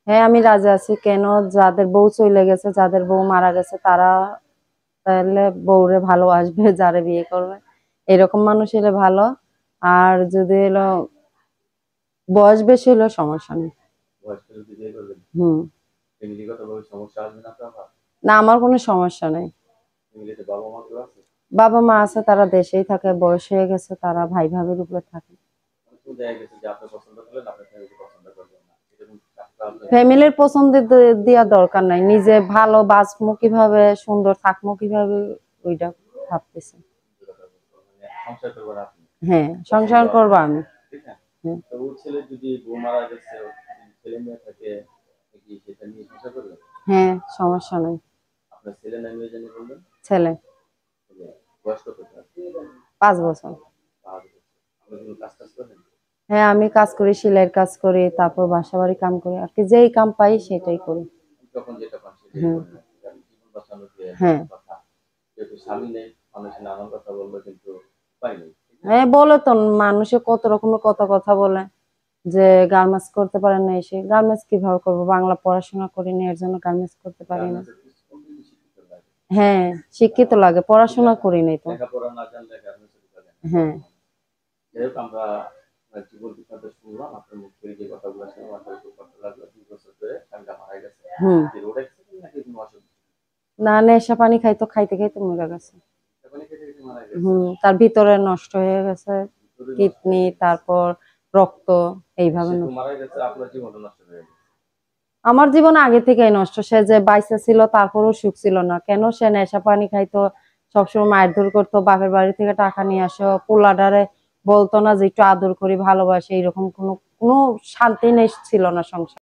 হ্যাঁ আমি রাজি আছি। কেন? যাদের বউ চলে গেছে, যাদের বউ মারা গেছে, তারা তাহলে বউরে ভালোবাসবে, যারে বিয়ে করবে এরকম মানুষ হলে ভালো। আর যদি এলো বয়স বেশি হলেও সমস্যা নেই। হুম। না, আমার কোনো সমস্যা নেই। বাবা মা আছে, তারা দেশেই থাকে, বয়স হয়ে গেছে, তারা ভাই ভাবির উপরে থাকে। ফ্যামিলির পছন্দ দেওয়া দরকার নাই, নিজে ভালো বাঁচবো কিভাবে, সুন্দর থাকবো কিভাবে, ওইটা ভাবতেছি। হ্যাঁ, সংসার করবো আমি। হ্যাঁ, সমস্যা নাই। ছেলে। 5 বছর। হ্যাঁ আমি কাজ করি, সেলাইয়ের কাজ করি, তারপর বাসা বাড়ি কাম করি আর কি, যেই কাম পাই সেটাই করি। হ্যাঁ। হ্যাঁ। হ্যাঁ বলে তো, মানুষে কত রকমের কত কথা বলে যে গার্মেন্টস করতে পারেন না, এসে গার্মেন্টস কিভাবে করবো, বাংলা পড়াশোনা করিনি, এর জন্য গার্মেন্টস করতে পারি না। হ্যাঁ শিক্ষিত লাগে, পড়াশোনা করি নাই তো। হ্যাঁ। হুম। না, নেশা পানি খাইতো, খাইতে খাইতে মরে গেছে। তার ভিতরে নষ্ট হয়ে গেছে, কিডনি, তারপর রক্ত, এইভাবে আমার জীবন আগে থেকেই নষ্ট। সে যে বাইসা ছিল তারপরও সুখ ছিল না। কেন? সে নেশা পানি খাইতো, সবসময় মারধর করতো, বাপের বাড়ি থেকে টাকা নিয়ে আসো, পোলাডারে বলতো না যে একটু আদর করি, ভালোবাসে, এরকম কোনো কোনো শান্তি নেই ছিল না সংসার।